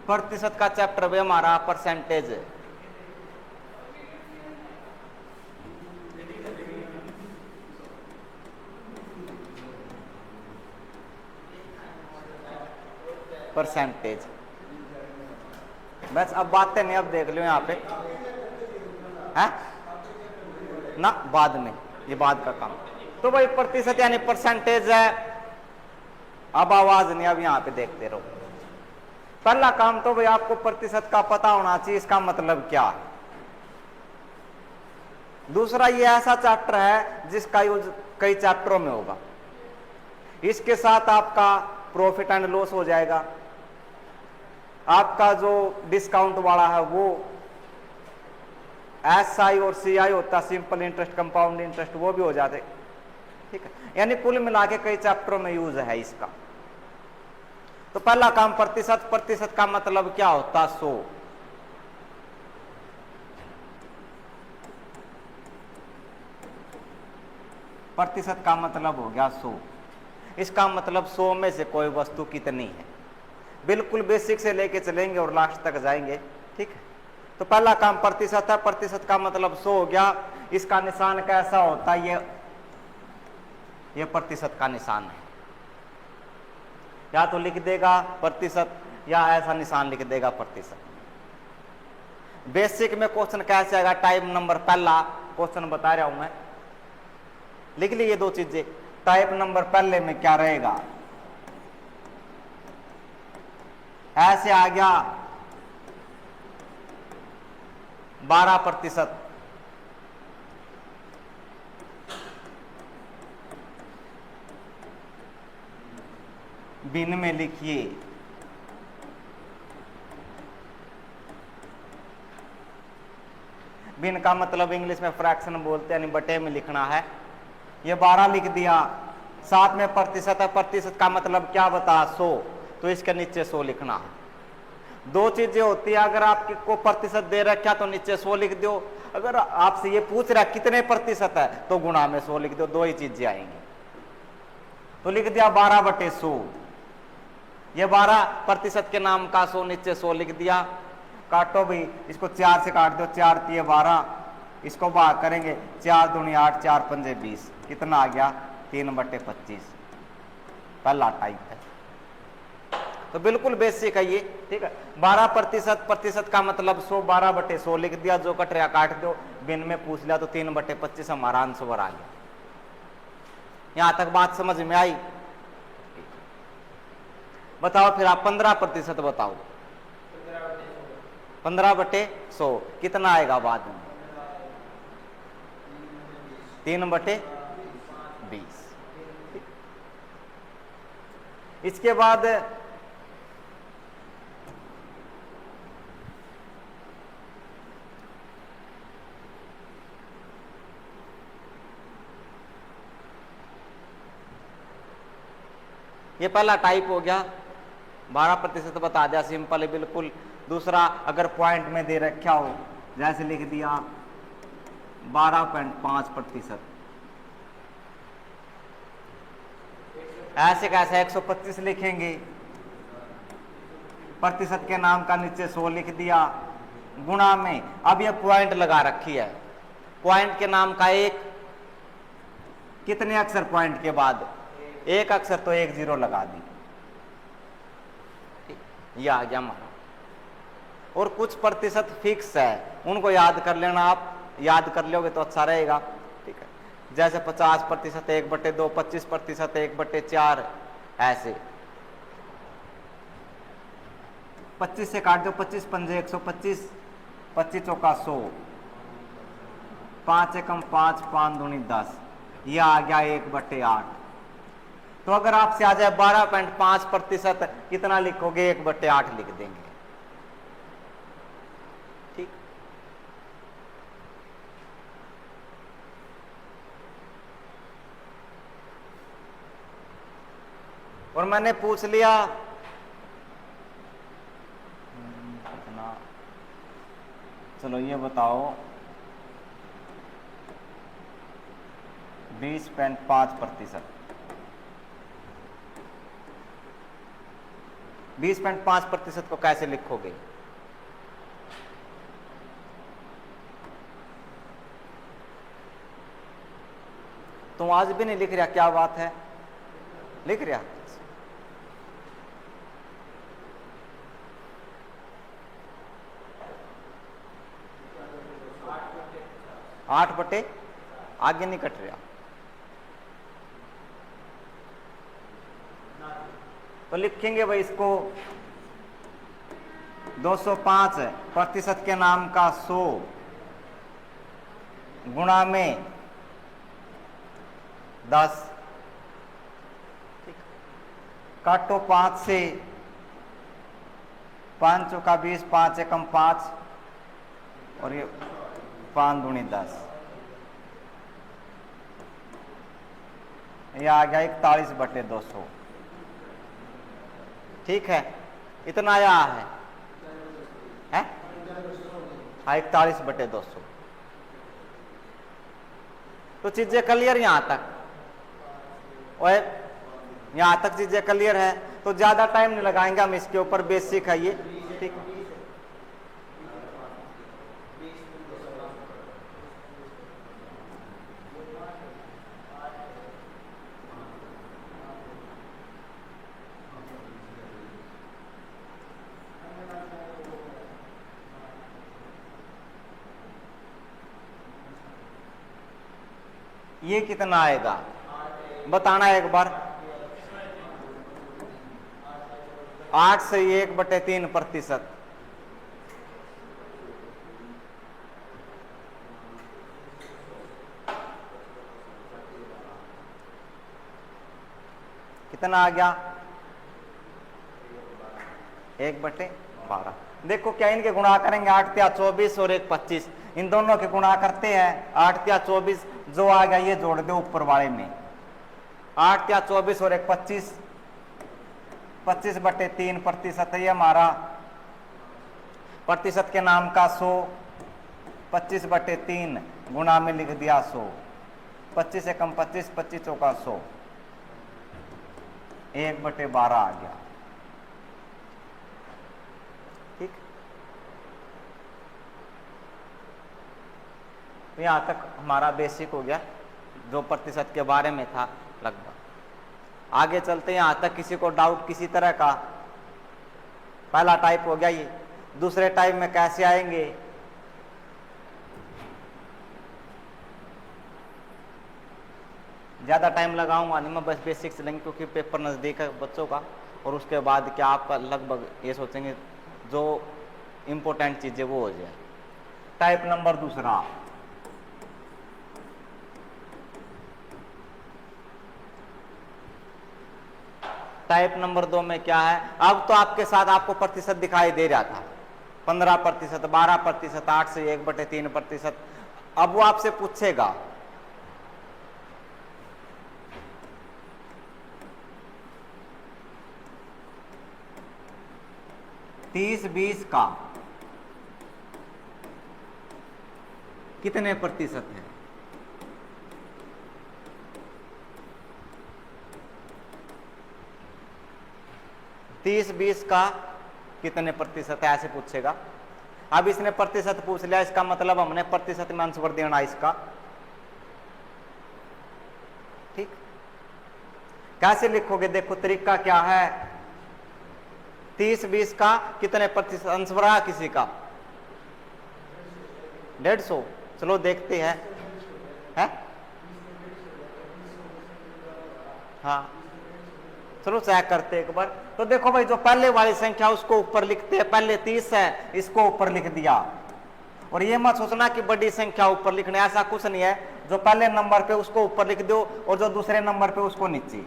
प्रतिशत का चैप्टर भी हमारा परसेंटेज है। परसेंटेज बस, अब बातें नहीं, अब देख लो यहाँ पे है ना, बाद में, ये बाद का काम। तो भाई प्रतिशत यानी परसेंटेज है। अब आवाज नहीं, अब यहाँ पे देखते रहो। पहला काम तो भाई आपको प्रतिशत का पता होना चाहिए, इसका मतलब क्या है। दूसरा, ये ऐसा चैप्टर है जिसका यूज कई चैप्टरों में होगा। इसके साथ आपका प्रॉफिट एंड लॉस हो जाएगा, आपका जो डिस्काउंट वाला है वो SI और CI होता, सिंपल इंटरेस्ट, कंपाउंड इंटरेस्ट, वो भी हो जाते। ठीक है, यानी कुल मिला के कई चैप्टरों में यूज है इसका। तो पहला काम प्रतिशत। प्रतिशत का मतलब क्या होता, 100। प्रतिशत का मतलब हो गया 100। इसका मतलब 100 में से कोई वस्तु कितनी है, बिल्कुल बेसिक से लेके चलेंगे और लास्ट तक जाएंगे। ठीक है, तो पहला काम प्रतिशत है। प्रतिशत का मतलब 100 हो गया। इसका निशान कैसा होता है, ये प्रतिशत का निशान है। या तो लिख देगा प्रतिशत या ऐसा निशान लिख देगा प्रतिशत। बेसिक में क्वेश्चन कैसे आएगा, टाइप नंबर पहला क्वेश्चन बता रहा हूं मैं, लिख लीजिए दो चीजें। टाइप नंबर पहले में क्या रहेगा, ऐसे आ गया 12%। बिन में लिखिए बिन का मतलब इंग्लिश में फ्रैक्शन बोलते हैं, यानी बटे में लिखना है। ये 12 लिख दिया, साथ में प्रतिशत है। प्रतिशत का मतलब क्या बता, 100, तो इसके नीचे 100 लिखना है। दो चीजें होती है, अगर आपको प्रतिशत दे रखा तो नीचे 100 लिख दो, अगर आपसे ये पूछ रहा कितने प्रतिशत है तो गुणा में 100 लिख दो, दो ही चीजें आएंगी। तो लिख दिया 12/100। ये 12% के नाम का 100, नीचे 100 लिख दिया। काटो भी, इसको 4 से काट दो, 4 × 12, इसको भाग करेंगे 4 दूनी 8, 4 पंजे 20, कितना आ गया 3/25। पहला टाइप है, तो बिल्कुल बेसिक है ये। ठीक है, 12%। प्रतिशत का मतलब 100, 12/100 लिख दिया, जो कट रहा काट दो, बिन में पूछ लिया तो 3/25 हमारा आंसर आ गया। यहां तक बात समझ में आई? बताओ फिर आप 15% बताओ। 15/100 कितना आएगा बाद में, 3/20। इसके बाद ये पहला टाइप हो गया, 12% बता दिया, सिंपल है बिल्कुल। दूसरा, अगर पॉइंट में दे रखा हो, जैसे लिख दिया 12.5%, ऐसे कैसे 125 लिखेंगे। प्रतिशत के नाम का नीचे 100 लिख दिया, गुणा में, अब ये पॉइंट लगा रखी है, पॉइंट के नाम का एक, कितने अक्षर पॉइंट के बाद, एक अक्षर, तो 1 0 लगा दी, ये आ गया हमारा। और कुछ प्रतिशत फिक्स है, उनको याद कर लेना, आप याद कर लोगे तो अच्छा रहेगा। ठीक है, जैसे 50% 1/2, 25% 1/4, ऐसे 25 से काट दो, 25 पंजे 125, 25 चौका 100, 5 एकम 5, 5 दूनी 10, यह आ गया 1/8। तो अगर आपसे आ जाए 12.5%, कितना लिखोगे, 1/8 लिख देंगे। ठीक, और मैंने पूछ लिया कितना, चलो ये बताओ 20.5%। 20.5% को कैसे लिखोगे? तुम आज भी नहीं लिख रहा, क्या बात है? लिख रहा। 8/, आगे नहीं कट रहा तो लिखेंगे भाई इसको 205% के नाम का 100 गुणा में 10। काटो 5 से, 5 चौका 20, 5 एकम 5 और ये 5 दूनी 10। ये आ गया 41/200। ठीक है, इतना आया है, 41/200। तो चीजें क्लियर यहां तक, और यहां तक चीजें क्लियर है तो ज्यादा टाइम नहीं लगाएंगे हम इसके ऊपर, बेसिक है ये। ठीक है, ये कितना आएगा बताना एक बार। 8 से 1/3%। कितना आ गया? 1/12। देखो क्या इनके गुणा करेंगे, 8 तिया 24 और 1 25। इन दोनों के गुणा करते हैं, 8 तिया 24 जो आ गया ये जोड़ दो ऊपर वाले में। 8 तिया 24 और 1 25, 25/3% है ये हमारा। प्रतिशत के नाम का 100, 25/3 गुणा में लिख दिया 100। 25 एकम 25, 25 चौका 100, 1/12 आ गया। ठीक, तो यहां तक हमारा बेसिक हो गया जो प्रतिशत के बारे में था लगभग। आगे चलते हैं, यहां तक किसी को डाउट किसी तरह का? पहला टाइप हो गया ये, दूसरे टाइप में कैसे आएंगे? ज्यादा टाइम लगाऊंगा नहीं मैं, बस बेसिक्स लेंगे क्योंकि पेपर नजदीक है बच्चों का, और उसके बाद क्या आप लगभग ये सोचेंगे जो इंपॉर्टेंट चीजें वो हो जाए। टाइप नंबर दूसरा, टाइप नंबर 2 में क्या है? अब तो आपके साथ आपको प्रतिशत दिखाई दे रहा था, 15%, 12%, 8 से 1/3%। अब वो आपसे पूछेगा तीस 20 का कितने प्रतिशत है? तीस 20 का कितने प्रतिशत है ऐसे पूछेगा। अब इसने प्रतिशत पूछ लिया, इसका मतलब हमने प्रतिशत में आंसर देना इसका। ठीक, कैसे लिखोगे? देखो तरीका क्या है, 30 20 का कितने प्रतिशत आंसर आया किसी का? 150। चलो देखते हैं, है? हाँ चलो चेक करते एक बार। तो देखो भाई, जो पहले वाली संख्या उसको ऊपर लिखते हैं, पहले 30 है इसको ऊपर लिख दिया। और ये मत सोचना कि बड़ी संख्या ऊपर लिखने, ऐसा कुछ नहीं है। जो पहले नंबर पे उसको ऊपर लिख दो और जो दूसरे नंबर पे उसको नीचे।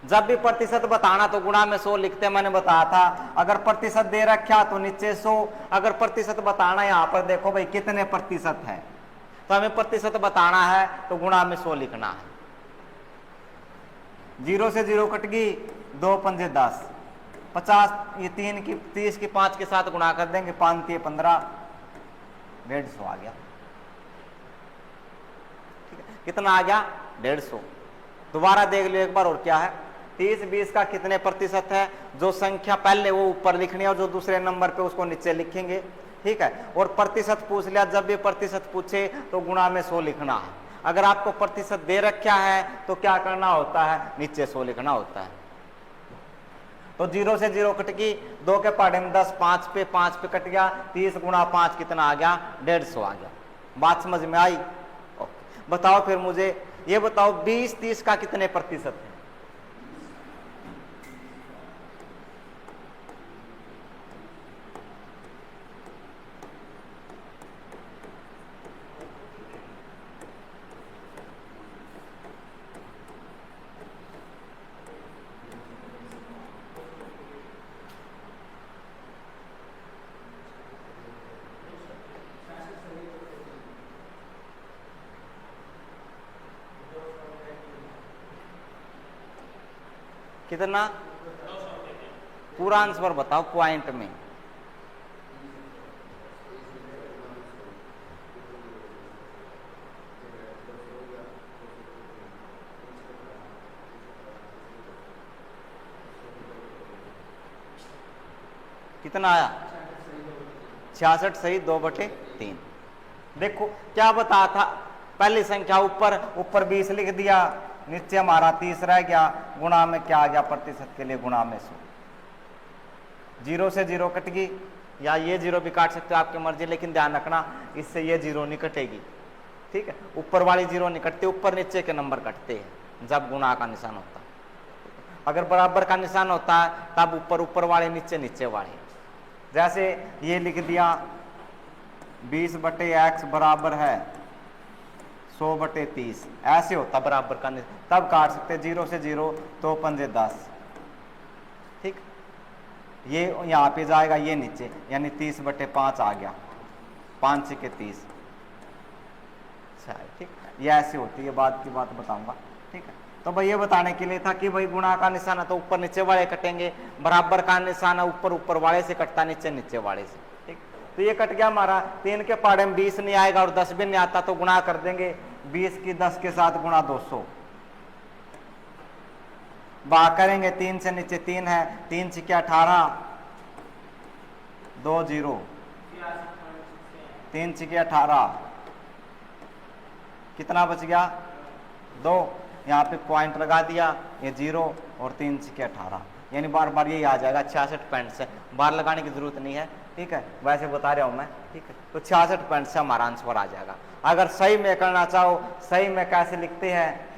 जब भी प्रतिशत बताना तो गुणा में 100 लिखते हैं, मैंने बताया था। अगर प्रतिशत दे रखा तो नीचे 100। अगर प्रतिशत बताना यहाँ पर देखो भाई कितने प्रतिशत है, तो हमें प्रतिशत बताना है तो गुणा में 100 लिखना है। 0 से 0 कट गई, 2 पंजे 10, 50, ये 3 की 30 की 5 के साथ गुणा कर देंगे, 5 3 15, 150 आ गया। ठीक है, कितना आ गया? 150। दोबारा देख लो एक बार और क्या है, 30 20 का कितने प्रतिशत है, जो संख्या पहले वो ऊपर लिखनी है और जो दूसरे नंबर पे उसको नीचे लिखेंगे, ठीक है। और प्रतिशत पूछ लिया, जब भी प्रतिशत पूछे तो गुणा में 100 लिखना है। अगर आपको प्रतिशत दे रखा है तो क्या करना होता है, नीचे 100 लिखना होता है। तो 0 से 0 कट गई, 2 के पहाड़े में 10, 5 पे कट गया, 30 गुणा 5 कितना आ गया, 150 आ गया। बात समझ में आई? ओके, बताओ फिर मुझे ये बताओ 20 30 का कितने प्रतिशत है? कितना? पूरा आंसर बताओ पॉइंट में। कितना आया? 66 सही 2/3। देखो क्या बताया था, पहली संख्या ऊपर 20 लिख दिया, नीचे हमारा 30 रह गया, गुणा में क्या आ गया, प्रतिशत के लिए गुणा में 100। 0 से 0 कट गई, या ये 0 भी काट सकते हो आपकी मर्जी, लेकिन ध्यान रखना इससे ये 0 नहीं कटेगी, ठीक है। ऊपर वाली 0 नहीं कटती, ऊपर नीचे के नंबर कटते हैं जब गुणा का निशान होता है। अगर बराबर का निशान होता है तब ऊपर वाले नीचे वाले। जैसे ये लिख दिया 20/x बराबर है 100/30, ऐसे होता बराबर का निशान, तब काट सकते 0 से 0 तो 5 10, ठीक। ये यहाँ पे जाएगा, ये नीचे, यानी 30/5 आ गया, 5 6 30, ठीक। ये ऐसे होती है, बाद की बात बताऊंगा, ठीक है। तो भाई ये बताने के लिए था कि भाई गुणा का निशान है तो ऊपर नीचे वाले कटेंगे, बराबर का निशान है ऊपर वाले से कटता, नीचे वाले से, ठीक। तो ये कट गया हमारा। 3 के पहाड़े में 20 नहीं आएगा और 10 भी नहीं आता, तो गुणा कर देंगे 20 की 10 के साथ गुणा 200, भाग करेंगे 3 से नीचे 3 है, 3 6 18, 2 0, 3 6 18, कितना बच गया 2, यहाँ पे पॉइंट लगा दिया, ये 0 और 3 6 18, यानी बार बार यही आ जाएगा 66 पॉइंट से, बार लगाने की जरूरत नहीं है, ठीक है, वैसे बता रहा हूं मैं, ठीक है। तो 66 पॉइंट से हमारा आंसर आ जाएगा। अगर सही में करना चाहो, सही में कैसे लिखते हैं,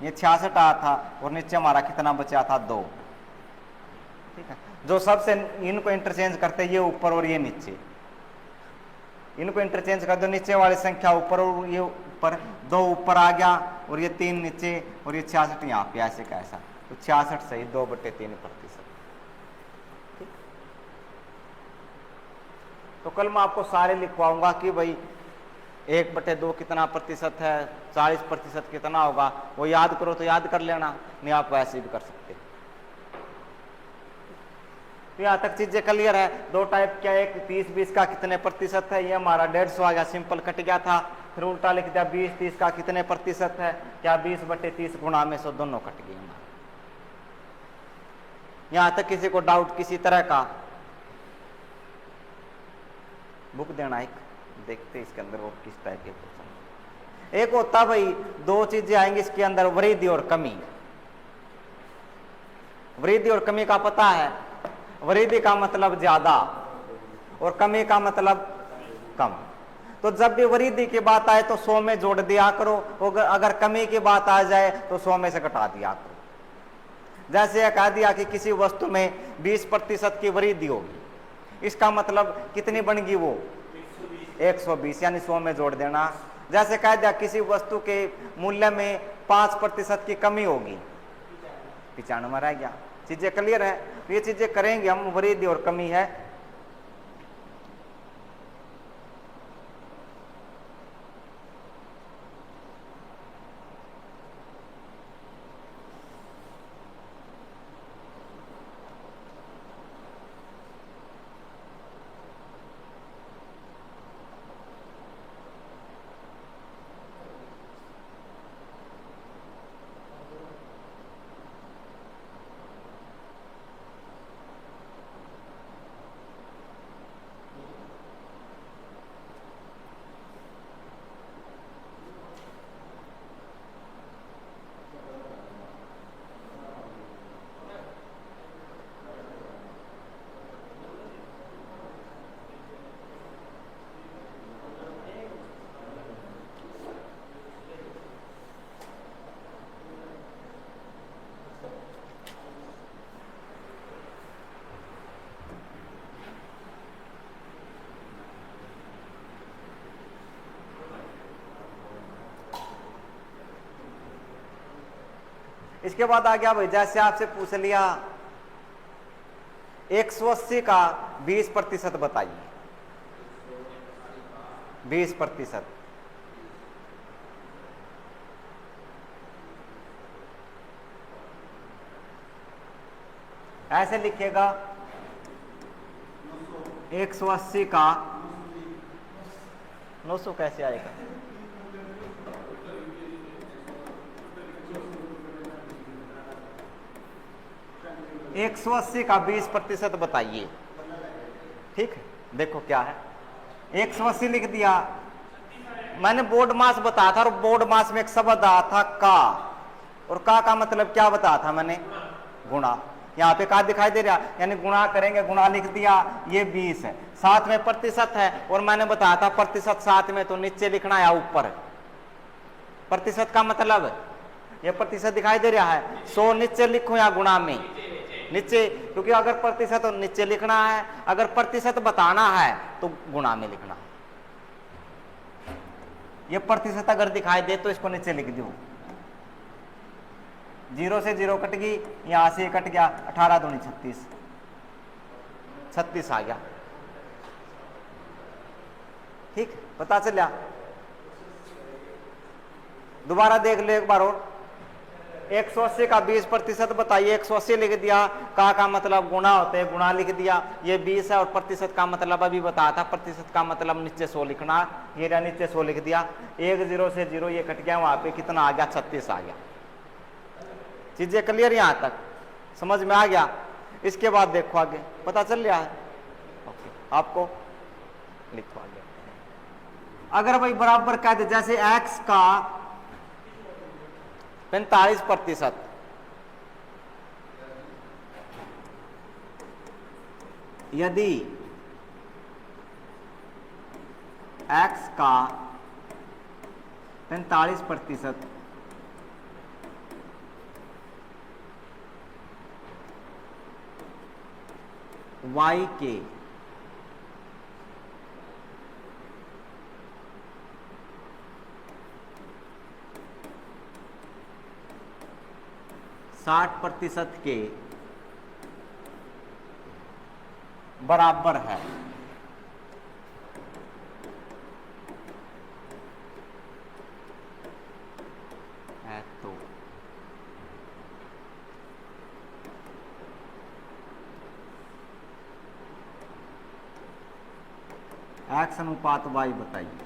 ये 66 आया था और नीचे हमारा कितना बचा था 2, ठीक है। जो सबसे इनको इंटरचेंज करते ये ऊपर और ये नीचे, इनको इंटरचेंज कर दो, नीचे वाली संख्या ऊपर और ये ऊपर, 2 ऊपर आ गया और ये 3 नीचे और ये 66 यहाँ पे, ऐसे कैसा, तो 66 सही 2/3%। तो कल मैं आपको सारे लिखवाऊंगा कि भाई 1/2 कितना प्रतिशत है, 40% कितना होगा, वो याद करो तो याद कर लेना, नहीं आप वैसे भी कर सकते। तो यहाँ तक चीजें क्लियर है। 2 टाइप क्या, एक 30 20 का कितने प्रतिशत है, ये हमारा 150 आ गया, सिंपल कट गया था। फिर उल्टा लिख दिया 20 30 का कितने प्रतिशत है, क्या 20/30 गुणा में 100, दोनों कट गए हमारा। यहाँ तक किसी को डाउट किसी तरह का, बुक देना एक, देखते इसके अंदर वो किस टाइप के क्वेश्चन। एक होता भाई 2 चीजें आएंगी इसके अंदर, वृद्धि और कमी। वृद्धि और कमी का पता है, वृद्धि का मतलब ज्यादा और कमी का मतलब कम। तो जब भी वृद्धि की बात आए तो 100 में जोड़ दिया करो, अगर कमी की बात आ जाए तो 100 में से घटा दिया करो। जैसे कह दिया कि किसी वस्तु में 20% की वृद्धि होगी, इसका मतलब कितनी बनेगी वो 120, यानी 100 में जोड़ देना। जैसे कह दिया किसी वस्तु के मूल्य में 5% की कमी होगी, 95 रह गया। चीजें क्लियर है, तो ये चीजें करेंगे हम, वृद्धि और कमी है। इसके बाद आ गया भाई, जैसे आपसे पूछ लिया 180 का 20% बताइए। 20% ऐसे लिखेगा 180 का 900 कैसे आएगा? एक 180 का 20% बताइए। ठीक है, देखो क्या है, 180 लिख दिया। मैंने बोर्ड मास बताया था, और बोर्ड मास में एक शब्द आया था का, और का मतलब क्या बताया था मैंने? गुणा। यहाँ पे का दिखाई दे रहा, यानी गुणा करेंगे, गुणा लिख दिया, ये 20 है, साथ में प्रतिशत है, और मैंने बताया था प्रतिशत साथ में तो नीचे लिखना या ऊपर। प्रतिशत का मतलब ये प्रतिशत दिखाई दे रहा है, 100 नीचे लिखो या गुणा में नीचे, क्योंकि अगर प्रतिशत तो नीचे लिखना है, अगर प्रतिशत बताना है तो गुणा में लिखना है। ये प्रतिशत अगर दिखाई दे तो इसको नीचे लिख दो, 0 से 0 कट गई, यहां से कट गया, 18 दूनी 36, 36 आ गया। ठीक, पता चला? दोबारा देख लो एक बार और, 180 का 20% बताइए। 180 लिख दिया, का मतलब गुणा होते हैं, गुणा लिख दिया, ये 20 है, और प्रतिशत का मतलब अभी बताया था, प्रतिशत का मतलब नीचे 100 लिखना, ये रहा नीचे 100 लिख दिया। 1 0 से 0 ये कट गया, वहां पे कितना आ गया? 36 आ गया। चीजें क्लियर? यहां तक समझ में आ गया? इसके बाद देखो आगे, पता चल रहा है? ओके, आपको लिखो आगे। अगर भाई बराबर कह दे, जैसे x का 45%, यदि x का 45% y के 60% के बराबर है, तो x अनुपात y बताइए।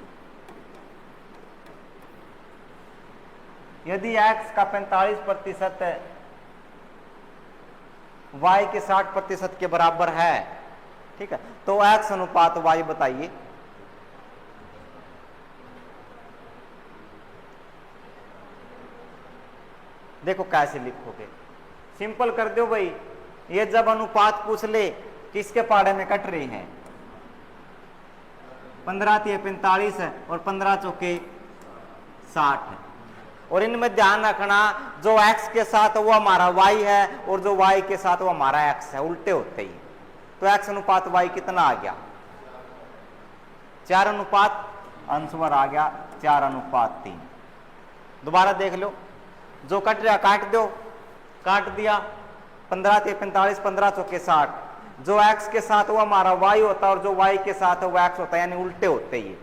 यदि x का 45% y के 60% के बराबर है, ठीक है, तो x अनुपात y बताइए। देखो कैसे लिखोगे, सिंपल कर दो भाई। ये जब अनुपात पूछ ले किसके पाड़े में कट रही हैं, 15 3 45 है, और 15 चौके 60 है, और इनमें ध्यान रखना जो x के साथ वो हमारा y है, और जो y के साथ वो हमारा x है, उल्टे होते ही। तो x अनुपात y कितना आ गया? 4 अनुपात अंशवर आ गया, 4 अनुपात 3। दोबारा देख लो, जो कट रहा काट दो, काट दिया, 15 3 45, 15 चौके 60। जो x के साथ वो हमारा y होता है, और जो y के साथ वो x होता है, यानी उल्टे होते ही।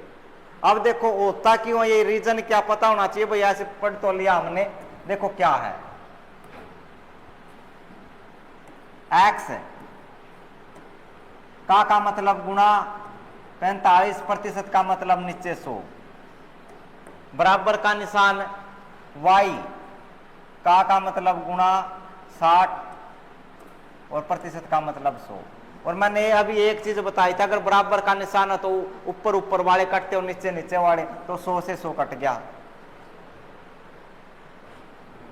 अब देखो होता क्यों, ये रीजन क्या पता होना चाहिए भाई। ऐसे पढ़ तो लिया हमने, देखो क्या है, x का मतलब गुणा 45% का मतलब नीचे 100, बराबर का निशान y का मतलब गुणा 60, और प्रतिशत का मतलब 100। और मैंने अभी एक चीज बताई थी, अगर बराबर का निशान है तो ऊपर ऊपर वाले कटते और नीचे नीचे वाले, तो 100 से 100 कट गया।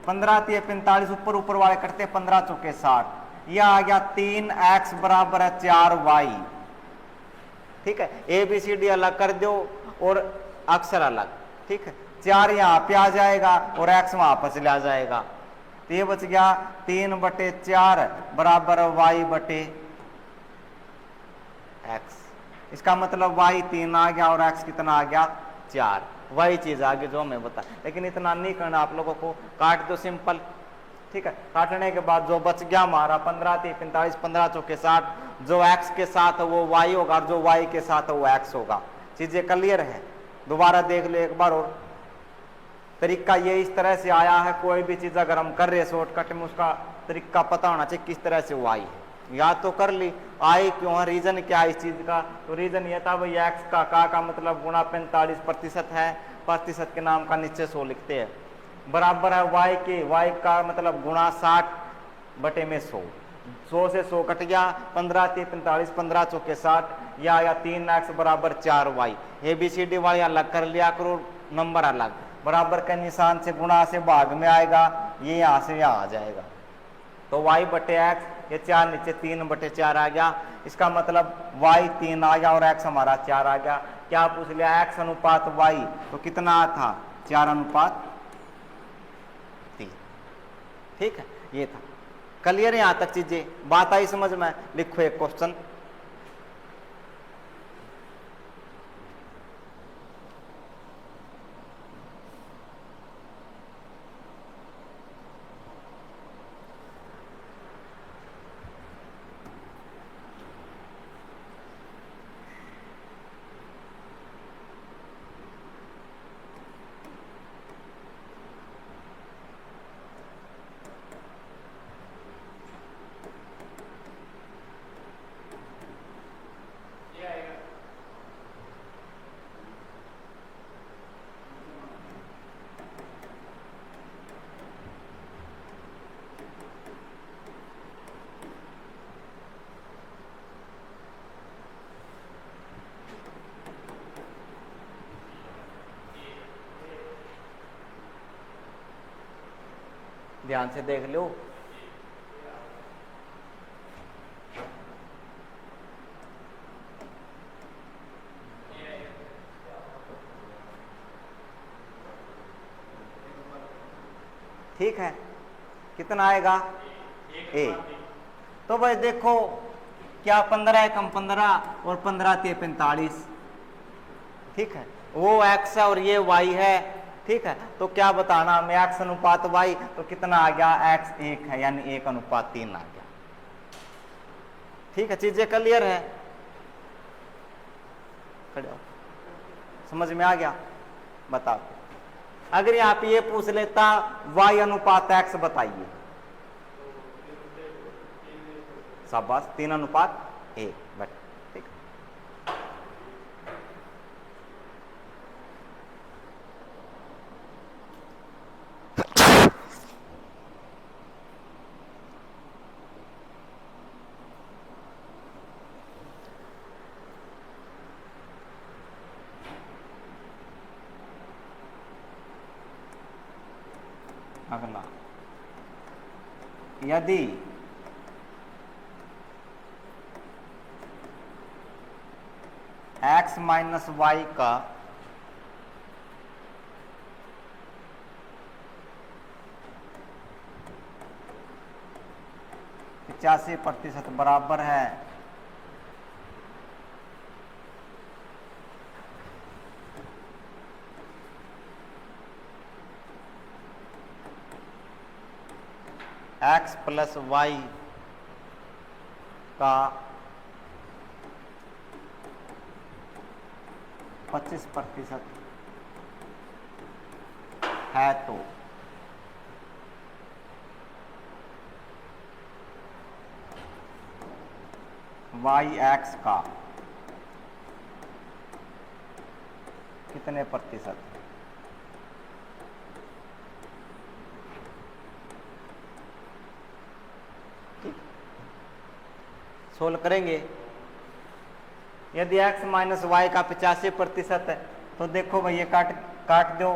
15 3 45, ऊपर ऊपर वाले कटते, 15 चौके 60, यह आ गया 3x बराबर है 4y। ठीक है, ए बी सी डी अलग कर दो और अक्षर अलग, ठीक है, 4 यहाँ पे आ जाएगा और x वहां पर चला जाएगा, तो ये बच गया 3/4 बराबर y बटे x। इसका मतलब y 3 आ गया और x कितना आ गया? 4। वही चीज आगे जो हमें बता, लेकिन इतना नहीं करना आप लोगों को, काट दो सिंपल, ठीक है। काटने के बाद जो बच गया हमारा 15 3 45 15 चौके 60, जो x के साथ है वो y होगा और जो y के साथ है वो x होगा। चीजें क्लियर है? दोबारा देख लो एक बार और। तरीका ये इस तरह से आया है, कोई भी चीज अगर हम कर रहे हैं शॉर्टकट में उसका तरीका पता होना चाहिए किस तरह से वो आई है। याद तो कर ली आई क्यों है, रीजन क्या है इस चीज का, तो रीजन ये था भाई x का मतलब गुणा 45% है, प्रतिशत के नाम का नीचे 100 लिखते हैं, बराबर है y के, y का मतलब गुणा 60 बटे में 100, 100 से 100 कट गया, 15 3 45 15 चौके 60, या 3x बराबर 4y। ABCD वाली अलग कर लिया करो, नंबर अलग, बराबर के निशान से गुणा से भाग में आएगा, ये यहाँ से यहाँ आ जाएगा, तो y बटे x, ये 4 नीचे 3 बटे 4 आ गया, इसका मतलब y 3 आ गया और x हमारा 4 आ गया। क्या पूछ लिया, x अनुपात y, तो कितना था 4 अनुपात 3। ठीक है, ये था क्लियर यहां तक चीजें, बात आई समझ में? लिखो एक क्वेश्चन। ध्यान से देख लो, ठीक है, कितना आएगा ए। तो भाई देखो क्या 15 एकम 15 और 15 3 45, ठीक है, वो x है और ये y है, ठीक है, तो क्या बताना हमें x अनुपात y, तो कितना आ गया x 1 है, यानी 1 अनुपात 3 आ गया। ठीक है, चीजें क्लियर है? खड़े हो, समझ में आ गया? बताओ, अगर यहाँ पे ये पूछ लेता y अनुपात x बताइए, शाबाश, 3 अनुपात 1, बट ठीक। अगला, यदि x माइनस वाई का %85 बराबर है x प्लस वाई का 25% है, तो वाई एक्स का कितने प्रतिशत? सोल्व करेंगे। यदि x माइनस वाई का 85% है, तो देखो भैया काट दो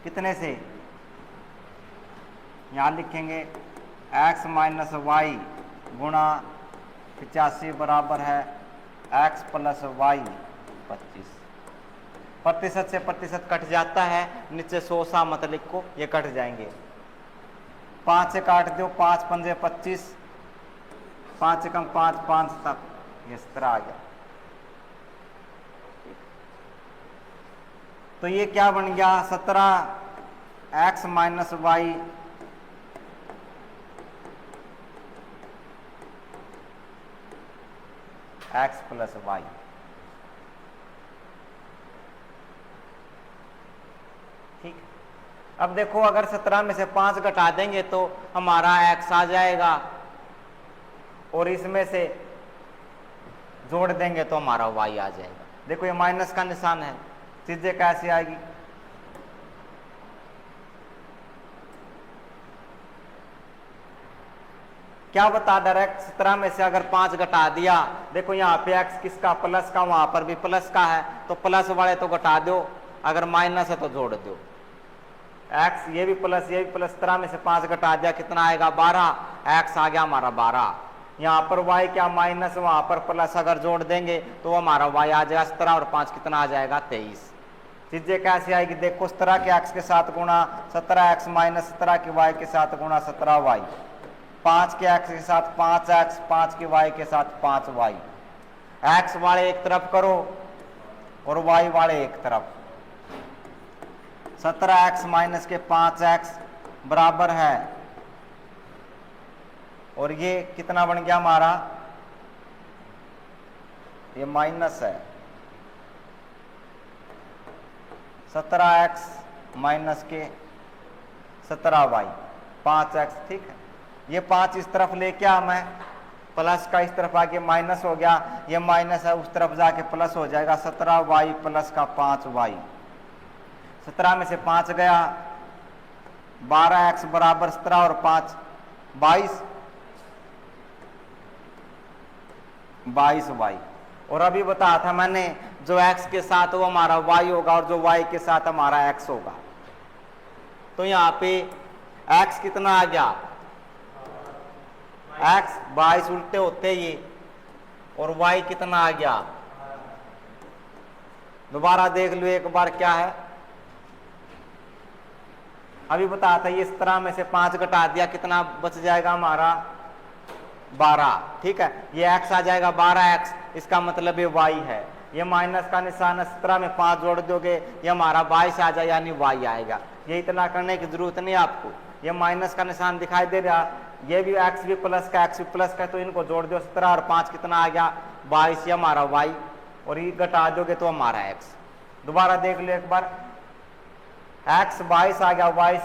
कितने से, यहां लिखेंगे x माइनस वाई गुणा 85 बराबर है x प्लस वाई 25। प्रतिशत से प्रतिशत कट जाता है, नीचे 100 सा मत लिखो, ये कट जाएंगे। 5 से काट दो, 5 पंजे 25, 5 कम 5 5 तक, इस तरह आ गया। तो ये क्या बन गया 17 x minus y x plus y. ठीक, अब देखो अगर 17 में से 5 घटा देंगे तो हमारा x आ जाएगा और इसमें से जोड़ देंगे तो हमारा y आ जाएगा। देखो ये माइनस का निशान है, चीजें कैसे आएगी। क्या बता डायरेक्ट 17 में से अगर 5 घटा दिया, देखो यहाँ पे x किसका प्लस का, वहां पर भी प्लस का है, तो प्लस वाले तो घटा दो, अगर माइनस है तो जोड़ दो। x ये भी प्लस ये भी प्लस, 17 में से 5 घटा दिया कितना आएगा 12, x आ गया हमारा 12। यहाँ पर y क्या माइनस, वहां पर प्लस, अगर जोड़ देंगे तो हमारा y आ जाएगा 17 और 5 कितना आ जाएगा 23। चीजें कैसे आएगी देखो, 17 के x के साथ गुणा 17x माइनस 17 के y के साथ गुणा 17y, 5 के x के साथ 5x, 5 के y के साथ 5y। x वाले एक तरफ करो और y वाले एक तरफ। 17x माइनस के 5x बराबर है, और ये कितना बन गया हमारा, ये माइनस है 17x माइनस के 17y 5x। ठीक है, ये 5 इस तरफ लेके आ, मैं प्लस का इस तरफ आके माइनस हो गया, ये माइनस है उस तरफ जाके प्लस हो जाएगा 17y प्लस का 5y। 17 में से 5 गया, 12x बराबर 17 और 5 22y। और अभी बताया था मैंने जो x के साथ वो हमारा y होगा और जो y के साथ हमारा x होगा। तो यहाँ पे x कितना आ गया, x 22 उल्टे होते ये, और y कितना आ गया, दोबारा देख लो एक बार क्या है। अभी बताया था ये 17 में से 5 घटा दिया कितना बच जाएगा हमारा 12। ठीक है, ये x आ जाएगा 12x, इसका मतलब ये y है। ये माइनस का निशान है, 17 में 5 जोड़ दोगे ये हमारा 22 आ जाए यानी y आएगा। ये इतना करने की जरूरत नहीं आपको, ये माइनस का निशान दिखाई दे रहा, ये भी x भी प्लस का x भी प्लस का, तो इनको जोड़ दो 17 और 5 कितना आ गया 22, ये हमारा y, और ये घटा दोगे तो हमारा x। दोबारा देख लो एक बार, x 22 आ गया, y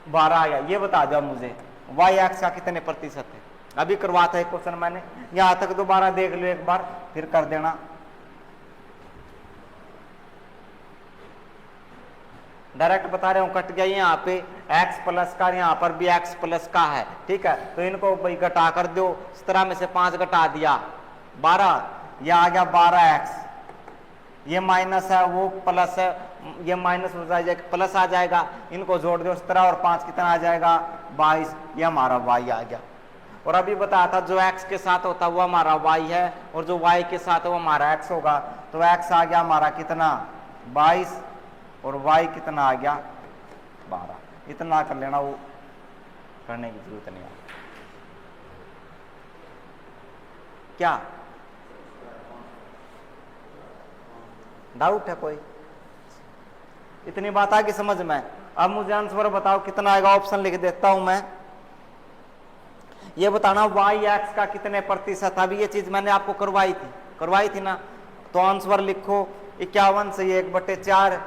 12 आ गया, ये बता दो मुझे y x का कितने प्रतिशत है। अभी करवाता है क्वेश्चन मैंने, यहां तक दोबारा देख लो एक बार फिर कर देना। डायरेक्ट बता रहे हूं, कट गया यहाँ पे x प्लस का, यहाँ पर भी x प्लस का है। ठीक है, तो इनको भाई घटा कर दो, 17 में से 5 घटा दिया 12, ये आ गया 12x, ये माइनस है वो प्लस है, ये माइनस हो जाएगा प्लस आ जाएगा, इनको जोड़ दो 17 और 5 कितना आ जाएगा 22, ये हमारा y आ गया। और अभी बताया था जो x के साथ होता है वो हमारा y है, और जो y के साथ है वो हमारा x होगा। तो x आ गया हमारा कितना 22 और y कितना आ गया 12। इतना कर लेना, वो करने की जरूरत नहीं है। क्या डाउट है कोई? इतनी बात आ गई समझ में? अब मुझे आंसर बताओ कितना आएगा, ऑप्शन लिख देता हूं मैं। ये बताना y x का कितने प्रतिशत। अभी ये चीज मैंने आपको करवाई थी ना, तो आंसर लिखो 51 से 1/4।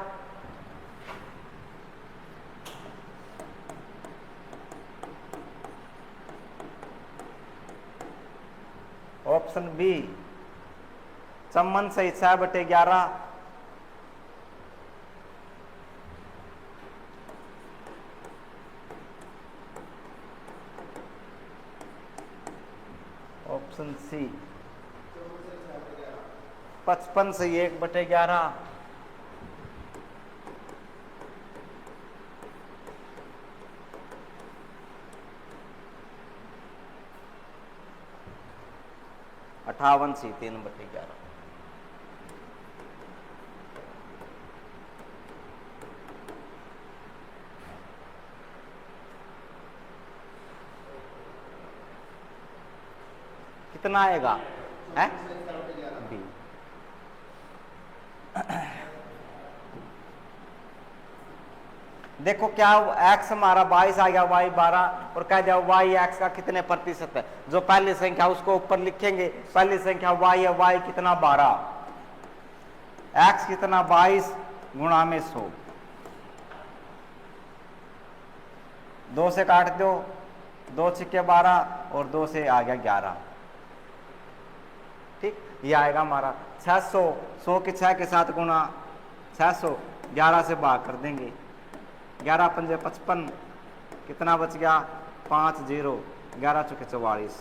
ऑप्शन बी 54 से 6/11। ऑप्शन सी 55 से 1/11। अठावन सी 3/11। कितना आएगा है बी। देखो क्या x हमारा 22 आ गया, y 12, और कह दिया y x का कितने प्रतिशत है। जो पहली संख्या उसको ऊपर लिखेंगे, पहली संख्या y है, y कितना 12, x कितना 22 गुणा में 100, 2 से काट दो, 2 छिक्के 12 और 2 से आ गया 11। ठीक, ये आएगा हमारा 600, 100 के 6 के साथ गुणा 600, 11 से भाग कर देंगे, 11 पंजे 55, कितना बच गया 5 0, 11 चौके 44।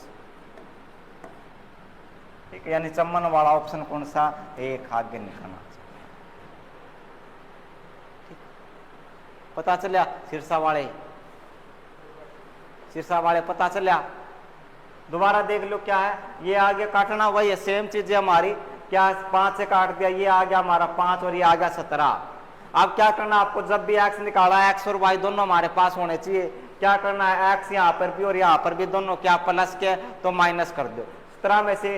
ठीक है, यानी चम्मन वाला ऑप्शन कौन सा, एक आगे निकालना। ठीक, पता चलिया सिरसा वाले पता चलिया। दोबारा देख लो क्या है, ये आगे काटना वही है, सेम चीज है हमारी। क्या 5 से काट दिया, ये आ गया हमारा 5 और ये आ गया 17। अब क्या करना आपको, जब भी x निकाला, x और y दोनों हमारे पास होने चाहिए। क्या करना है, x यहाँ पर भी और यहाँ पर भी दोनों क्या प्लस के, तो माइनस कर दो। 17 में से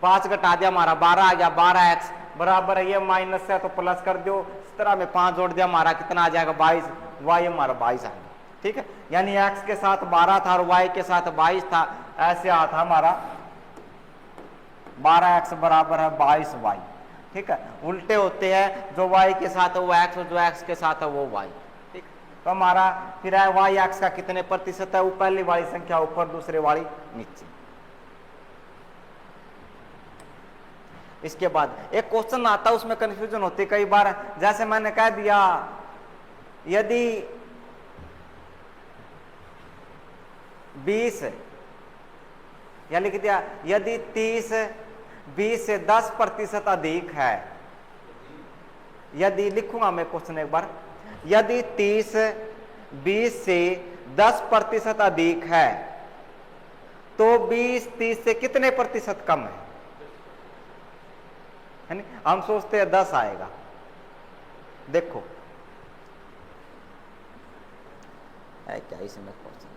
5 घटा दिया, हमारा 12 आ गया, 12x बराबर है, ये माइनस है तो प्लस कर दो। 17 में 5 जोड़ दिया, हमारा कितना आ जाएगा 22, y हमारा 22 आएगा। ठीक है, यानी x के साथ 12 था और y के साथ 22 था, ऐसे आता हमारा 12x बराबर है 22y। ठीक है, उल्टे होते हैं, जो y के साथ है वो x और जो x के साथ है वो y। ठीक, तो हमारा फिर है y x का कितने प्रतिशत है, वो पहली वाली संख्या ऊपर, दूसरे वाली नीचे। इसके बाद एक क्वेश्चन आता है, उसमें कंफ्यूजन होती है कई बार। जैसे मैंने कह दिया, यदि 20 या लिख दिया, यदि 30 20 से 10% अधिक है, यदि लिखूंगा मैं क्वेश्चन एक बार, यदि 30 20 से 10% अधिक है तो 20 30 से कितने प्रतिशत कम है? हम सोचते हैं 10 आएगा। देखो है क्या इसमें क्वेश्चन,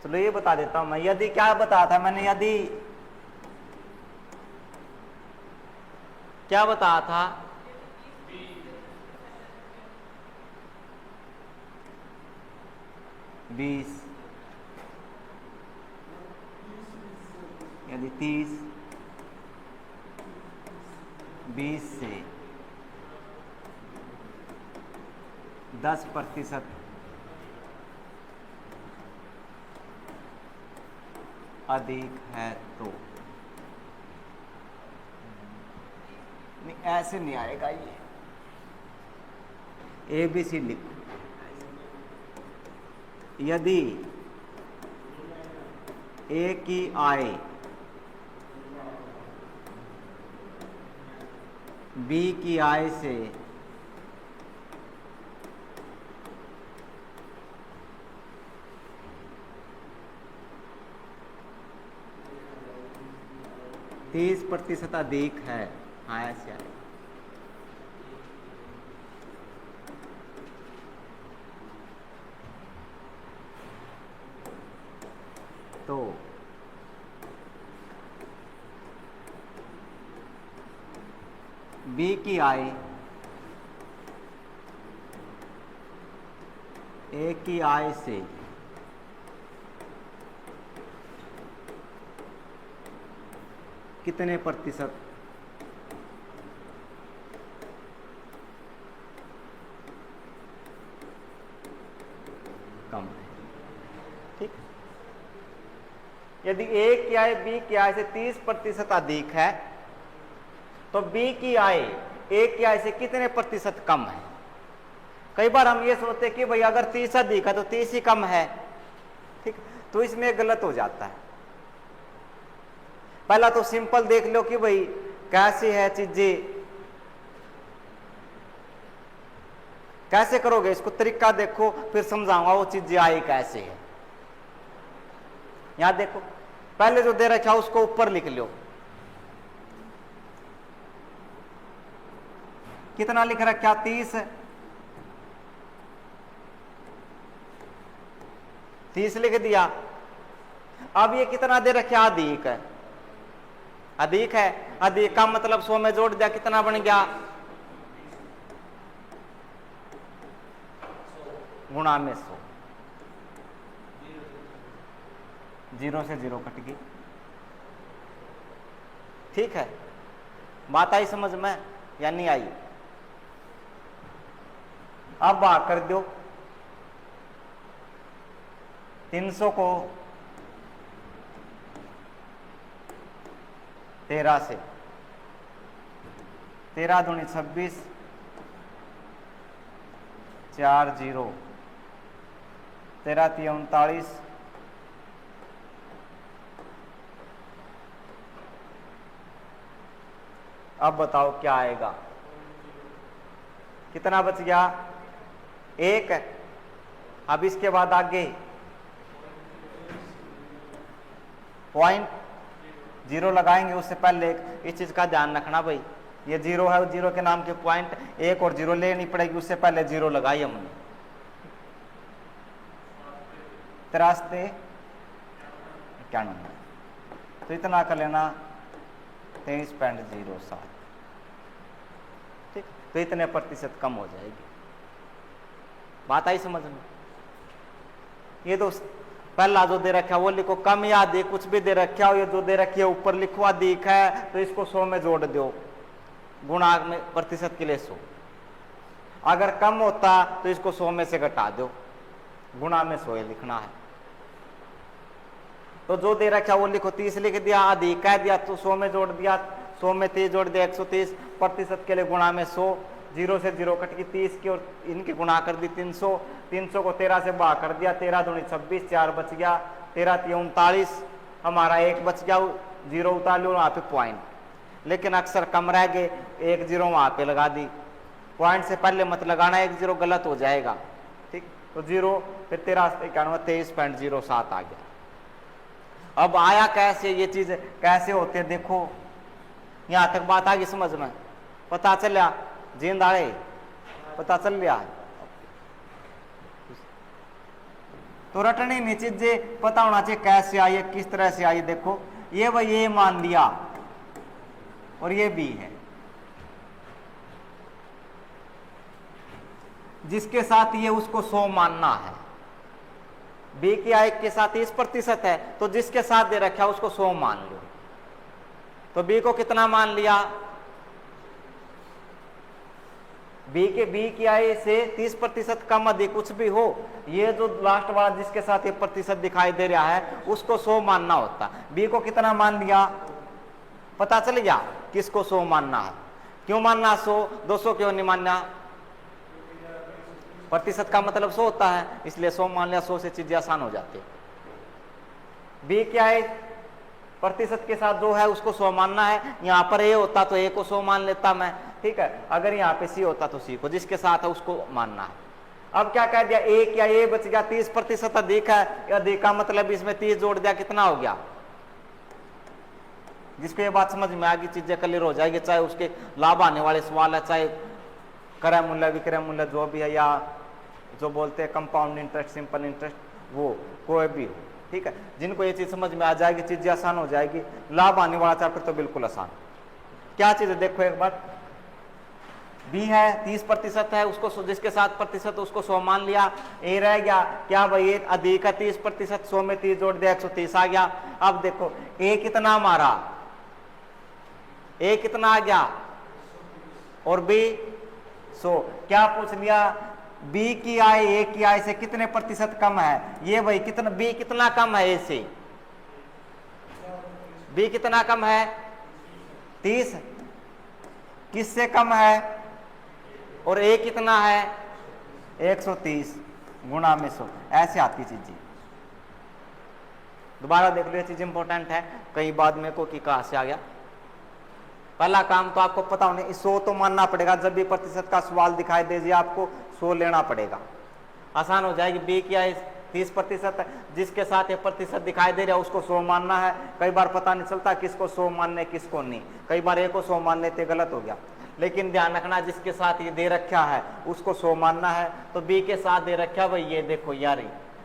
चलो ये बता देता हूं मैं। यदि क्या बताया था मैंने, यदि क्या बताया था, यदि 30 20 से 10% अधिक है तो, नहीं ऐसे नहीं आएगा, ये ABC लिखो। यदि A की आय B की आय से तीस प्रतिशत अधिक है, हाँ ऐसे आएगा। तो B की आय A की आय से कितने प्रतिशत कम है? ठीक, यदि A की आय B की आय से 30% अधिक है तो B की आय A की आय से कितने प्रतिशत कम है? कई बार हम ये सोचते हैं कि भाई अगर 30 अधिक है तो 30 ही कम है। ठीक, तो इसमें गलत हो जाता है। पहला तो सिंपल देख लो कि भाई कैसे है चीजें, कैसे करोगे इसको, तरीका देखो, फिर समझाऊंगा वो चीजें आई कैसे है। यहां देखो, पहले जो दे रखा है उसको ऊपर लिख लो, कितना लिख रखा 30, 30 लिख दिया। अब ये कितना दे रखा, अधिक है, अधिक है, अधिक का मतलब 100 में जोड़ दिया, कितना बन गया, गुणा में 100, 0 से 0 कट गई। ठीक है, बात आई समझ में या नहीं आई? अब भाग कर दो 300 को 13 से, 13 दूनी 26, 4 0, 13 3 39, अब बताओ क्या आएगा, कितना बच गया, 1। अब इसके बाद आगे पॉइंट 0 लगाएंगे, उससे पहले इस चीज का ध्यान रखना भाई, ये 0 है, 0 के नाम के पॉइंट 1 और 0 लेनी पड़ेगी, उससे पहले 0 लगाई हमने। 93 91, तो इतना कर लेना 23.07। ठीक, तो इतने प्रतिशत कम हो जाएगी। बात आई समझ में? ये तो पहला जो दे रखा है वो लिखो, कम या अधिक कुछ भी दे रखा हो, ये जो दे रखी है ऊपर लिखो अधिक है तो इसको 100 में जोड़ दो, गुणा में प्रतिशत के लिए 100। अगर कम होता तो इसको 100 में से घटा दो, गुणा में 100 लिखना है। तो जो दे रखा वो लिखो, 30 लिख दिया, अधिक कह दिया तो 100 में जोड़ दिया, 100 में 30 जोड़ दिया 130, प्रतिशत के लिए गुणा में 100, 0 से 0 कट की 30 की और इनकी गुणा कर दी 300, 300 को 13 से भाग कर दिया, 13 दूनी 26, 4 बच गया, 13 3 39, हमारा 1 बच गया, 0 उतार लो वहाँ पे पॉइंट, लेकिन अक्सर कम रह गए, 1 0 वहाँ पे लगा दी, पॉइंट से पहले मत लगाना, 1 0 गलत हो जाएगा। ठीक, तो 0 फिर 13 91 23.07 आ गया। अब आया कैसे, ये चीज कैसे होते देखो, यहां तक बात आ गई समझ में, पता चला जींद आए, पता चल गया। तो रटनी नहीं चीजें पता होना चाहिए कैसे आई, किस तरह से आई। देखो ये भाई ये मान लिया और ये बी है, जिसके साथ ये उसको 100 मानना है। बी की आय के साथ 30% है तो जिसके साथ दे रखा उसको 100 मान लो। तो बी को कितना मान लिया, बी की आय से 30% कम अधिक कुछ भी हो, ये जो लास्ट वाला जिसके साथ ये प्रतिशत दिखाई दे रहा है उसको 100 मानना होता। बी को कितना मान लिया, पता चल गया किसको 100 मानना है। क्यों मानना 100, 200 क्यों नहीं मानना, प्रतिशत का मतलब 100 होता है, इसलिए 100 मान लिया, 100 से चीजें आसान हो जाती है। बी क्या है, प्रतिशत के साथ जो है उसको 100 मानना है। यहाँ पर ए होता तो ए को 100 मान लेता मैं, ठीक है। अगर यहाँ पे सी होता तो सी को, जिसके साथ है उसको मानना है। अब क्या कह दिया, ए क्या ए बच गया, 30% अधिक है, अधिक का मतलब इसमें 30 जोड़ दिया, कितना हो गया। जिसको ये बात समझ में आएगी चीजें क्लियर हो जाएगी, चाहे उसके लाभ आने वाले सवाल है, चाहे क्रय मूल्य विक्रय मूल्य जो भी है, या जो बोलते हैं कंपाउंड इंटरेस्ट, सिंपल इंटरेस्ट, वो कोई भी हो, ठीक है। जिनको ये चीज समझ में आ जाएगी चीजें आसान हो जाएगी। लाभ आने वाला चैप्टर तो बिल्कुल आसान। क्या चीज है देखो एक बार, बी है 30% है, उसको जिसके साथ प्रतिशत उसको 100 मान लिया। ए रह गया क्या भाई, ए अधिक है 30%, 100 में 30 जोड़ दिया 130 आ गया। अब देखो ए कितना मारा, ए कितना आ गया और बी 100। क्या पूछ लिया, बी की आय ए की आय से कितने प्रतिशत कम है, ये भाई कितना, बी कितना कम है ए से, बी कितना कम है 30, किससे कम है, और ए कितना है 130 गुणा में 100, ऐसे आती चीजें। दोबारा देख लो, ये चीज इंपॉर्टेंट है, कई बाद में को कि कहां से आ गया। पहला काम तो आपको पता होने, 100 तो मानना पड़ेगा, जब भी प्रतिशत का सवाल दिखाई दे आपको 100 लेना पड़ेगा, आसान हो जाएगी। बी की आय 30% है, जिसके साथ ये प्रतिशत दिखाई दे रहा है उसको 100 मानना है। कई बार पता नहीं चलता किसको 100 मानने किसको नहीं, कई बार ए को 100 मान लेते, गलत हो गया। लेकिन ध्यान रखना जिसके साथ ये दे रखा है उसको 100 मानना है। तो बी के साथ दे रखा भाई ये देखो यार,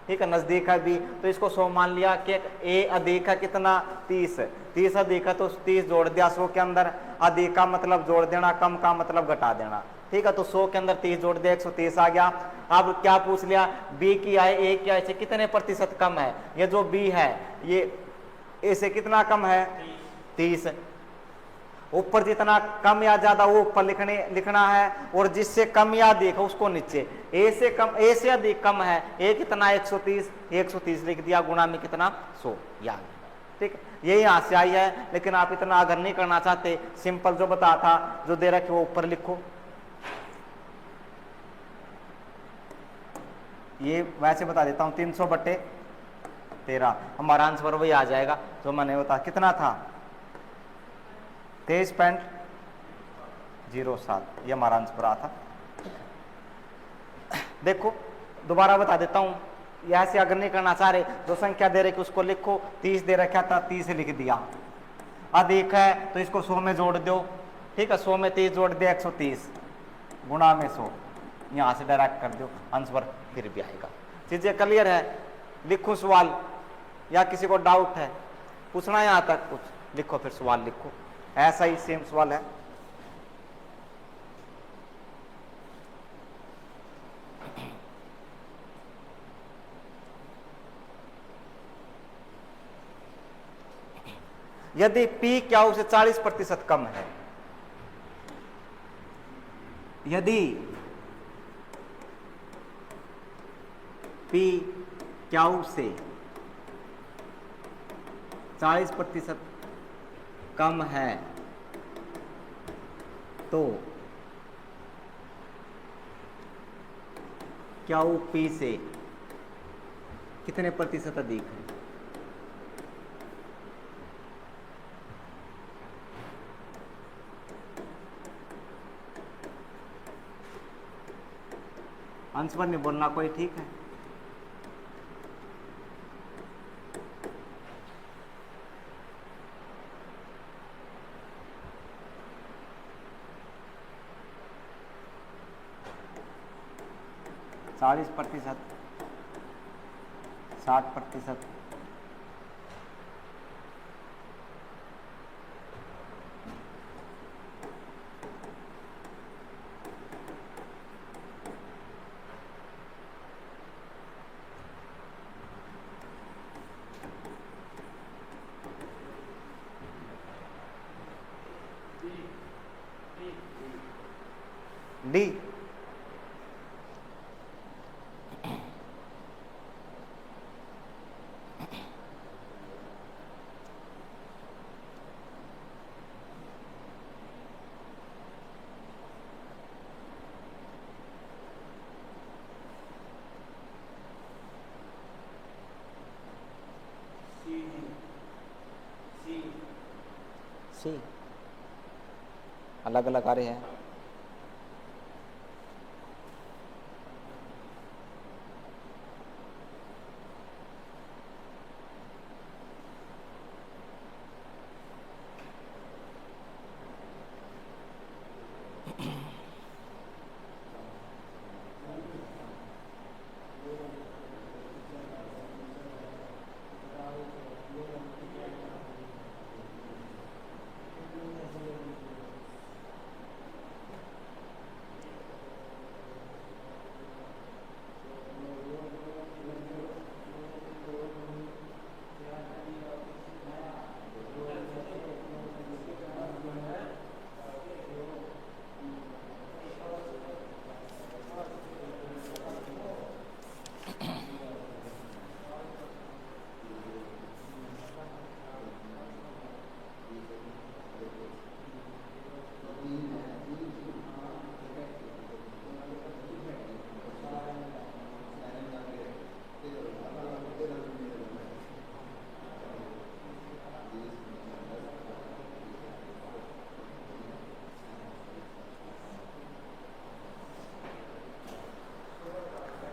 ठीक है, नजदीक है बी, तो इसको 100 मान लिया कि ए अधिक है कितना 30, 30 अधिक है तो 30 जोड़ दिया 100 के अंदर, अधिक का मतलब जोड़ देना, कम का मतलब घटा देना, ठीक है, तो 100 के अंदर 30 जोड़ दिया 130 आ गया। अब क्या पूछ लिया, बी की आय ए की आय से कितने प्रतिशत कम है, ये जो बी है ये ए से कितना कम है 30, ऊपर जितना कम या ज्यादा वो ऊपर लिखना है, और जिससे कम या अधिक है उसको नीचे, ए से कम ए से अधिक कम है, ए कितना 130, 130 लिख दिया, गुणा में कितना 100 याद, ठीक है, ये यहाँ से आई है, लेकिन आप इतना अगर नहीं करना चाहते, सिंपल जो बता था जो दे रखे वो ऊपर लिखो, ये वैसे बता देता हूं 300/13, हमारा आंसर वही आ जाएगा जो मैंने बता, कितना था 23.07, ये हमारा आंसर आ था। देखो दोबारा बता देता हूं, यह से अगर नहीं करना चाह रहे, जो संख्या दे रहे उसको लिखो, 30 दे रखा था 30 लिख दिया, अधिक है तो इसको 100 में जोड़ दो, ठीक है, 100 में 30 जोड़ दिया 130 गुणा में 100, यहां से डायरेक्ट कर दो, आंसर फिर भी आएगा। चीजें क्लियर है, लिखो सवाल, या किसी को डाउट है पूछना यहां तक कुछ, लिखो फिर सवाल लिखो, ऐसा ही सेम सवाल है। यदि P क्यू से 40% कम है, यदि P क्यू से 40% कम है तो क्यू P से कितने प्रतिशत अधिक है, आंसर नहीं बोलना कोई, ठीक है, चालीस प्रतिशत 60%, डी सी अलग अलग आ रहे हैं,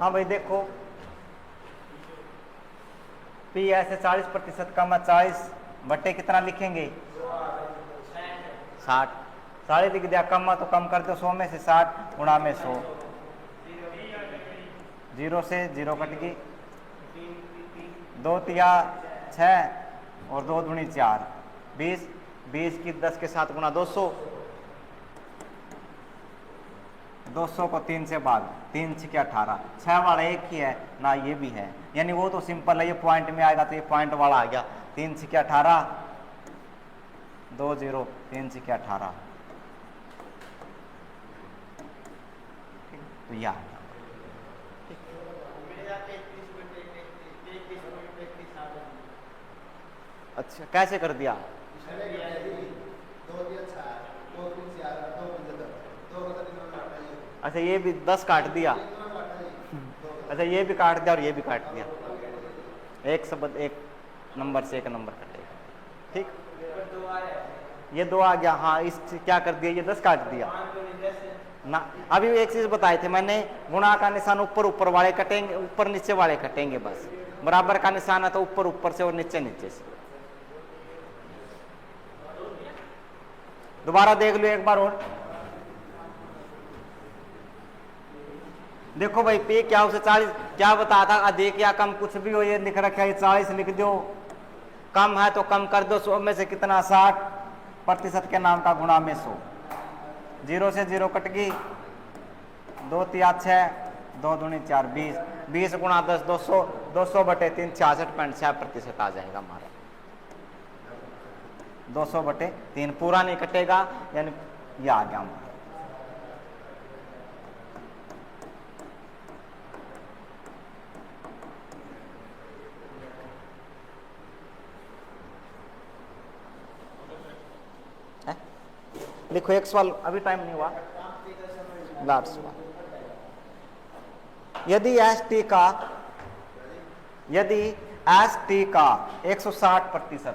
हाँ भाई देखो P ऐसे 40% कम है, 40 कितना लिखेंगे 60, 40 लिख दिया, कम है तो कम कर दो, 100 में से 60 गुणा में 100, 0 से 0 कट गई, 2 तिया 6 और 2 दूनी 4, 20, 20 की 10 के साथ गुना 200, 200 को 3 से भाग, 3 6 18, 6 वाला एक ही है ना, ये भी है, यानी वो तो सिंपल है, ये पॉइंट में आएगा तो ये पॉइंट वाला आ गया, 3 6 18, 2 0, 3 6 18, तो यह अच्छा कैसे कर दिया? अच्छा ये भी 10 काट दिया, अच्छा ये भी काट दिया और ये भी काट दिया, एक शब्द एक नंबर से एक नंबर कटेगा, ठीक। ये 2 आ गया, हाँ इस क्या कर दिया, ये 10 काट दिया ना। अभी एक चीज बताए थे मैंने, गुणा का निशान ऊपर ऊपर वाले कटेंगे, ऊपर नीचे वाले कटेंगे, बस बराबर का निशान है तो ऊपर ऊपर से और नीचे नीचे से। दोबारा देख लो एक बार और, देखो भाई पे क्या उसे 40 क्या बताया था, अधिक या कम कुछ भी हो, ये लिख रखा है 40 लिख दो, कम है तो कम कर दो, 100 में से कितना 60% के नाम का गुणा में 100, 0 से 0 कट गई, 2 तिया 6, 2 दूनी 4, 20, 20 गुणा 10 200, 200 बटे 3 66.6% आ जाएगा हमारा, 200 बटे 3 पूरा नहीं कटेगा, यानी ये आ गया हमारा। लिखो एक सवाल, अभी टाइम नहीं हुआ, लास्ट सवाल, यदि एस टी का 160%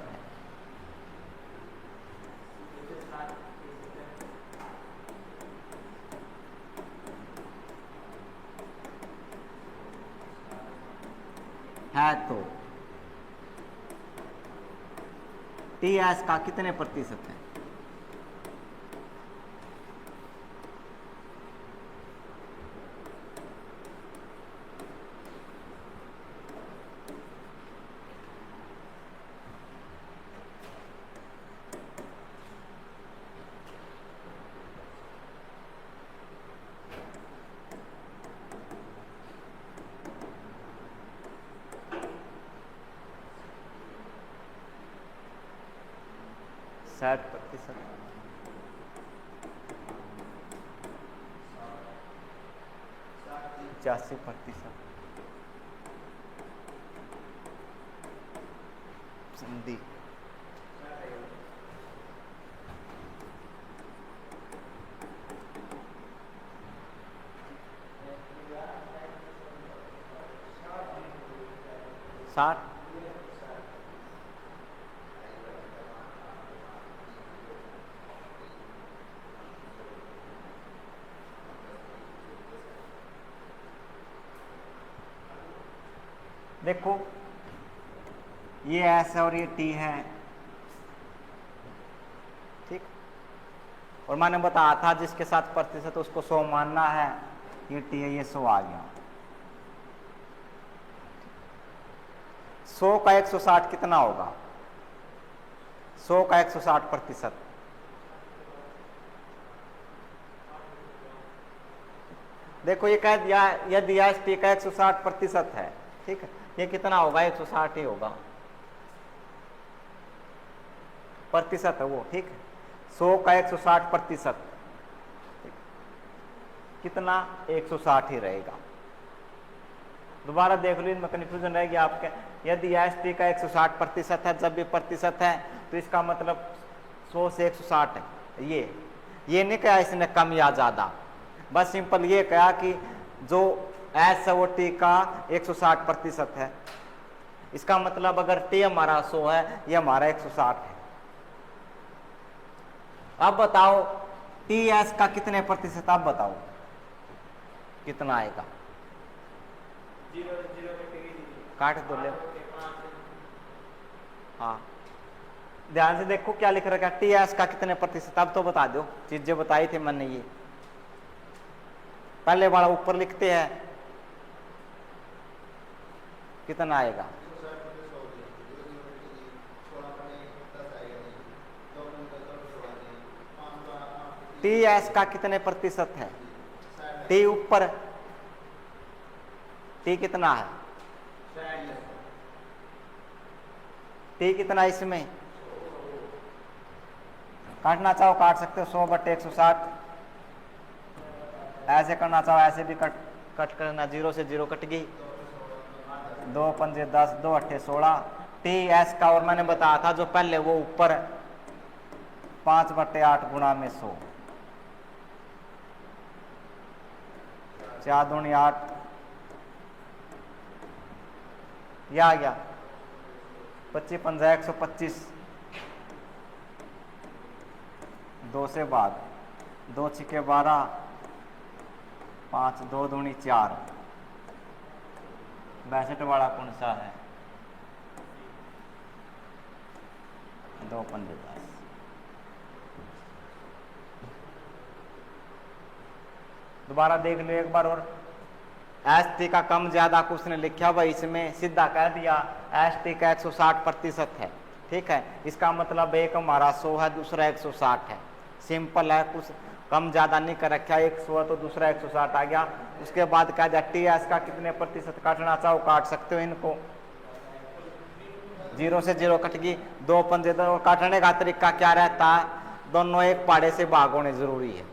है तो टी एस का कितने प्रतिशत है? साठ 85% संधि, साठ देखो ये एस है और ये टी है, ठीक, और मैंने बताया था जिसके साथ प्रतिशत उसको 100 मानना है, ये टी है, ये 100 आ गया, 100 का 160 कितना होगा? 100 का 160%, देखो ये कह दिया यदि एस टी का 160% है, ठीक है, ये कितना होगा? 160 ही होगा, प्रतिशत है वो, ठीक है, 100 का 160%, कितना? 160 ही रहेगा। दोबारा देख लो, इनमें कन्फ्यूजन रहेगी आपके, यदि एस टी का 160% है, जब भी प्रतिशत है तो इसका मतलब 100 से 160 है, ये नहीं कहा इसने कम या ज्यादा, बस सिंपल ये कहा कि जो एस है वो टी का 160% है, इसका मतलब अगर टी हमारा 100 है, ये हमारा 160 है। अब बताओ टी एस का कितने प्रतिशत, आप बताओ कितना आएगा? काट दो ले, हाँ ध्यान से देखो क्या लिख रखा है, टी एस का कितने प्रतिशत, अब तो बता दो, चीजें बताई थी मैंने, ये पहले वाला ऊपर लिखते हैं, कितना आएगा? टी एस का कितने प्रतिशत है? टी ऊपर, टी कितना है? टी कितना इसमें? काटना चाहो काट सकते हो, 100/160। ऐसे करना चाहो ऐसे भी कट करना, 0 से 0 कट गई, 2 पंजे 10, 2 अट्ठे 16। टी एस का और मैंने बताया था जो पहले वो ऊपर 5/8 गुणा में 100, 4 दूनी 8, यह आ गया 25 पंजा 125, 2 से बाद 2 छिके 12, 5 2 दूनी 4, 62 वाला कौन सा है? 2 पंजे 10। दोबारा देख लो एक बार और। एस टी का कम ज्यादा कुछ ने लिखा भाई, इसमें सीधा कह दिया एस टी का 160% है। ठीक है, इसका मतलब एक हमारा 100 है, दूसरा 160 है। सिंपल है, कुछ कम ज्यादा नहीं कर रखा, एक 100 है तो दूसरा 160 आ गया। उसके बाद कह दिया टी एस का कितने प्रतिशत काटना चाहो काट सकते हो इनको, 0 से 0 कट गई, 2 पंजे 2। काटने का तरीका क्या रहता है? दोनों एक पाड़े से भाग होने जरूरी है।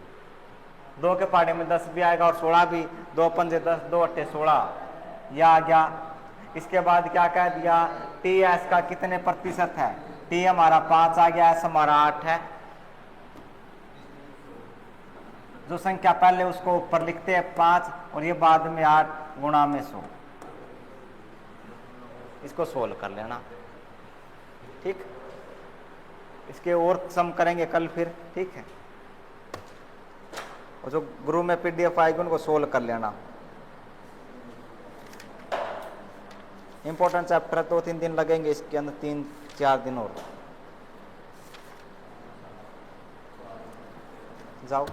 2 के पाड़े में 10 भी आएगा और 16 भी, 2 पंजे 10, 2 अट्ठे 16, यह आ गया। इसके बाद क्या कह दिया? टी एस का कितने प्रतिशत है? टी हमारा 5 आ गया, एस हमारा 8 है। जो संख्या पहले उसको ऊपर लिखते हैं 5 और ये बाद में 8 गुणा में 100। इसको सोल्व कर लेना। ठीक, इसके और सम करेंगे कल फिर। ठीक है, और जो ग्रुप में पीडीएफ आएगी उनको सोल्व कर लेना। इंपॉर्टेंट चैप्टर 2-3 दिन लगेंगे इसके अंदर, 3-4 दिन और। जाओ।